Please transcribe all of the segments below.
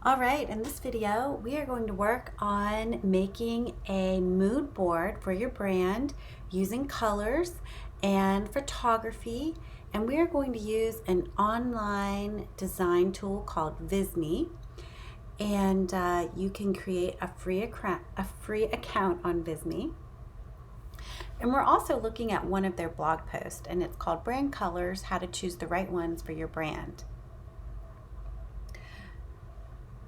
All right, in this video, we are going to work on making a mood board for your brand using colors and photography. And we are going to use an online design tool called Visme. And you can create a free account on Visme. And we're also looking at one of their blog posts, and it's called Brand Colors, How to Choose the Right Ones for Your Brand.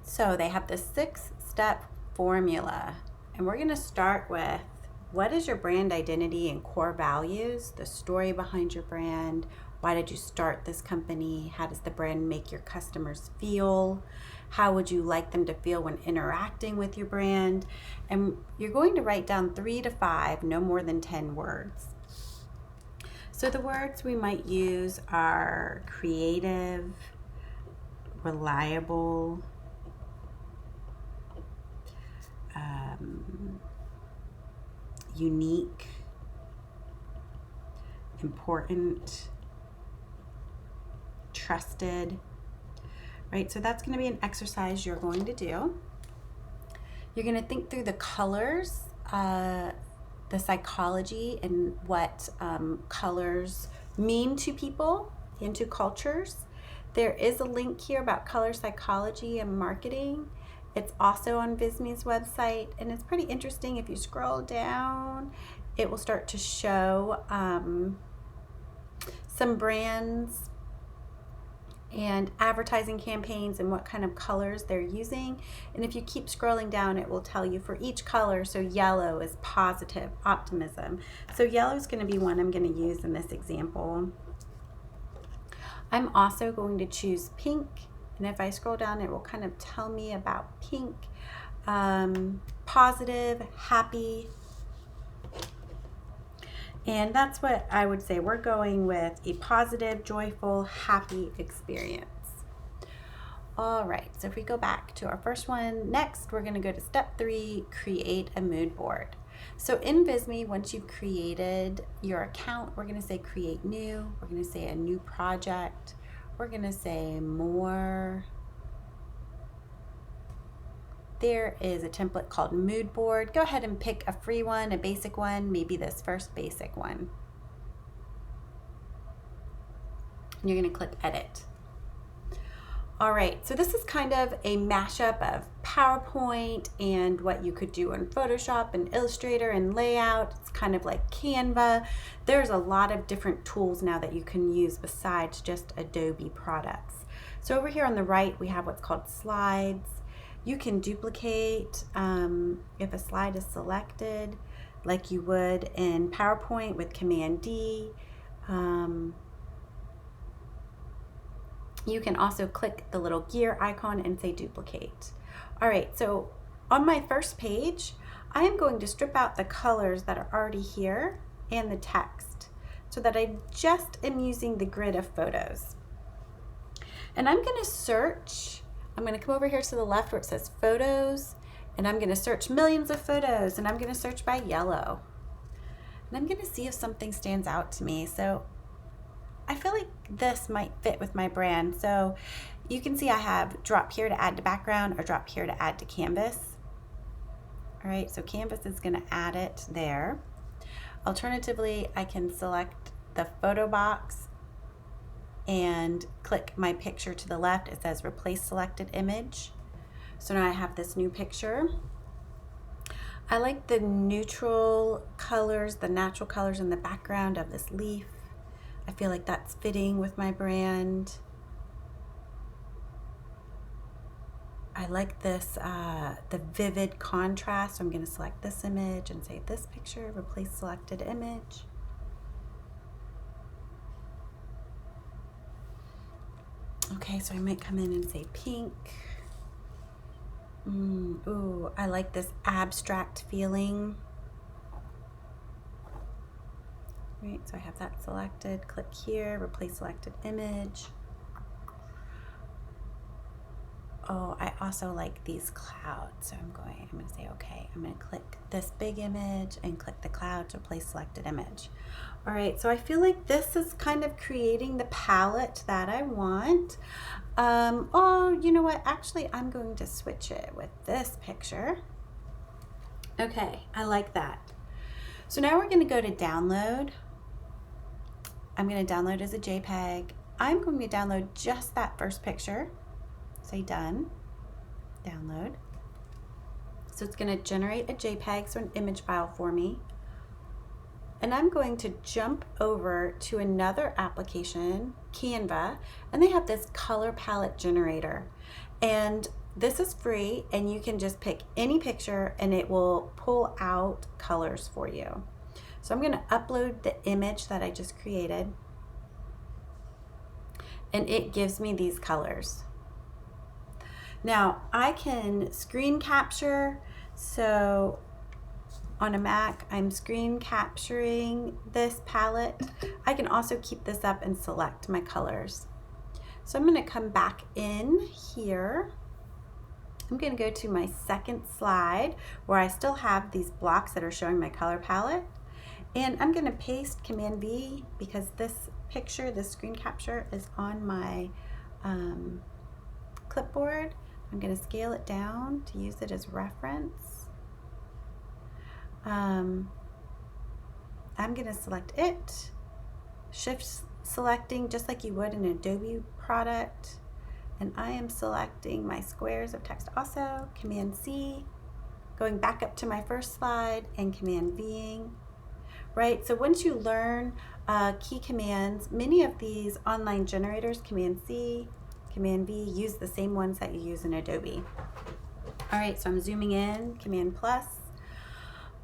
So they have this 6-step formula, and we're going to start with what is your brand identity and core values, the story behind your brand, why did you start this company, how does the brand make your customers feel, how would you like them to feel when interacting with your brand, and you're going to write down 3 to 5, no more than 10 words. So the words we might use are creative, reliable, unique, important, trusted, right? So that's going to be an exercise you're going to do. You're going to think through the colors, the psychology, and what colors mean to people and to cultures. There is a link here about color psychology and marketing. It's also on Visme's website, and it's pretty interesting. If you scroll down, it will start to show some brands and advertising campaigns and what kind of colors they're using. And if you keep scrolling down, it will tell you for each color. So yellow is positive, optimism. So yellow is going to be one I'm going to use in this example. I'm also going to choose pink. And if I scroll down, it will kind of tell me about pink, positive, happy. And that's what I would say. We're going with a positive, joyful, happy experience. All right, so if we go back to our first one, next we're gonna go to step 3, create a mood board. So in Visme, once you've created your account, we're gonna say create new, we're gonna say a new project, we're gonna say more. There is a template called mood board. Go ahead and pick a free one, a basic one, maybe this first basic one. And you're gonna click edit. All right, so this is kind of a mashup of PowerPoint and what you could do in Photoshop and Illustrator and layout. It's kind of like Canva. There's a lot of different tools now that you can use besides just Adobe products. So over here on the right, we have what's called slides. You can duplicate if a slide is selected like you would in PowerPoint with Command D. You can also click the little gear icon and say duplicate. All right, so on my first page, I am going to strip out the colors that are already here and the text so that I just am using the grid of photos. And I'm gonna search, I'm gonna come over here to the left where it says photos, and I'm gonna search millions of photos, and I'm gonna search by yellow. And I'm gonna see if something stands out to me. So I feel like this might fit with my brand. So you can see I have drop here to add to background or drop here to add to canvas. All right, so canvas is gonna add it there. Alternatively, I can select the photo box and click my picture to the left. It says replace selected image. So now I have this new picture. I like the neutral colors, the natural colors in the background of this leaf. I feel like that's fitting with my brand. I like this, the vivid contrast. So I'm going to select this image and say this picture, replace selected image. Okay, so I might come in and say pink. Ooh, I like this abstract feeling. Right, so I have that selected. Click here, replace selected image. oh, I also like these clouds. So I'm going to say, okay, I'm going to click this big image and click the cloud to place selected image. All right, so I feel like this is kind of creating the palette that I want. Oh, you know what? Actually, I'm going to switch it with this picture. Okay, I like that. So now we're going to go to download. I'm going to download as a JPEG. I'm going to download just that first picture. Say done. Download. So it's going to generate a JPEG, so an image file for me. And I'm going to jump over to another application, Canva, and they have this color palette generator. And this is free, and you can just pick any picture and it will pull out colors for you. So I'm going to upload the image that I just created, and it gives me these colors. Now I can screen capture, so on a Mac, I'm screen capturing this palette. I can also keep this up and select my colors. So I'm going to come back in here. I'm going to go to my second slide where I still have these blocks that are showing my color palette. And I'm going to paste Command V because this picture, this screen capture is on my clipboard. I'm going to scale it down to use it as reference. I'm going to select it, shift selecting just like you would an Adobe product, and I am selecting my squares of text also, Command C, going back up to my first slide and Command Ving, right? So once you learn key commands, many of these online generators, Command C, Command V, use the same ones that you use in Adobe. All right, so I'm zooming in, Command plus.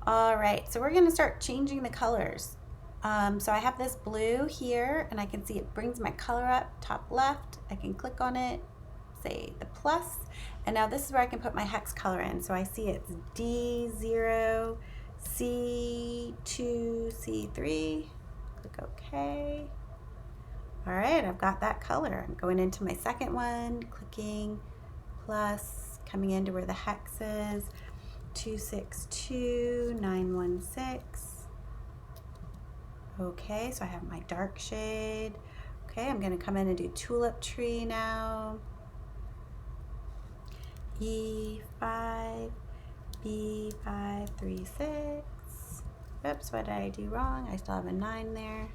All right, so we're gonna start changing the colors. So I have this blue here, and I can see it brings my color up, top left. I can click on it, say the plus, and now this is where I can put my hex color in. So I see it's D0, C2, C3, click OK. All right, I've got that color. I'm going into my second one, clicking plus, coming into where the hex is. 262916. Okay, so I have my dark shade. Okay, I'm going to come in and do tulip tree now. E5, B536. Oops, what did I do wrong? I still have a 9 there.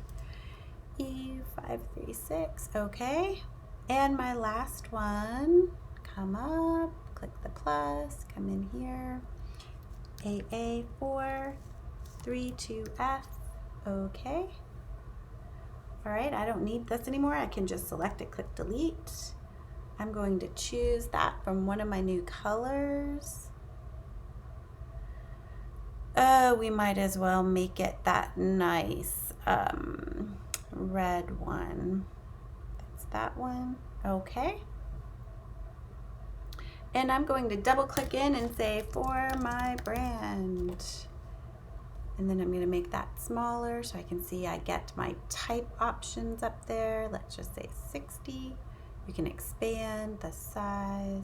E536. Okay, and my last one. Come up, click the plus, come in here. AA432F. Okay. All right, I don't need this anymore. I can just select it, click delete. I'm going to choose that from one of my new colors. We might as well make it that nice red one. That's that one. Okay. And I'm going to double click in and say for my brand. And then I'm going to make that smaller so I can see I get my type options up there. Let's just say 60. You can expand the size.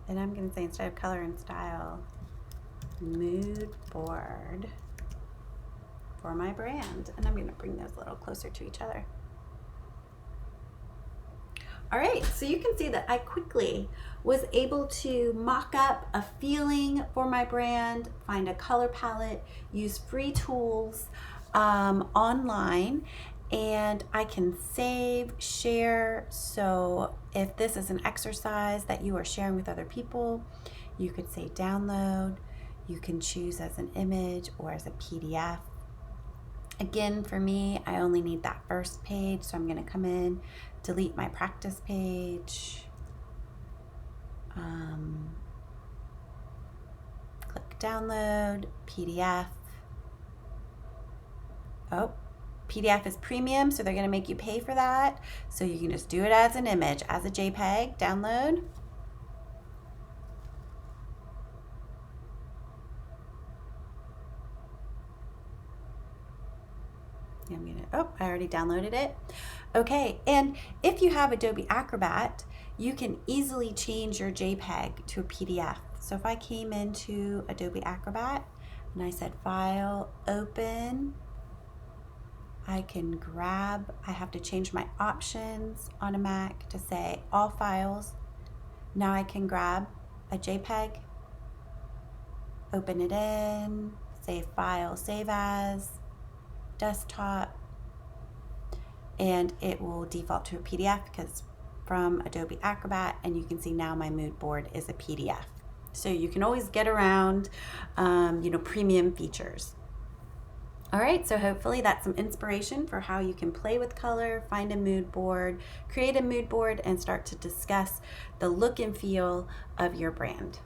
And I'm going to say instead of color and style, mood board for my brand. And I'm going to bring those a little closer to each other. All right, so you can see that I quickly was able to mock up a feeling for my brand, find a color palette, use free tools online, and I can save, share. So if this is an exercise that you are sharing with other people, you could say download. You can choose as an image or as a PDF. Again, for me, I only need that first page, so I'm going to come in, delete my practice page, click download, PDF. Oh, PDF is premium, so they're going to make you pay for that. So you can just do it as an image, as a JPEG, download. Oh, I already downloaded it. Okay, and if you have Adobe Acrobat, you can easily change your JPEG to a PDF. So if I came into Adobe Acrobat and I said File, Open, I can grab, I have to change my options on a Mac to say All Files. Now I can grab a JPEG, open it in, say File, Save As, Desktop, and it will default to a PDF because from Adobe Acrobat, and you can see now my mood board is a PDF. So you can always get around, premium features. All right, so hopefully that's some inspiration for how you can play with color, find a mood board, create a mood board, and start to discuss the look and feel of your brand.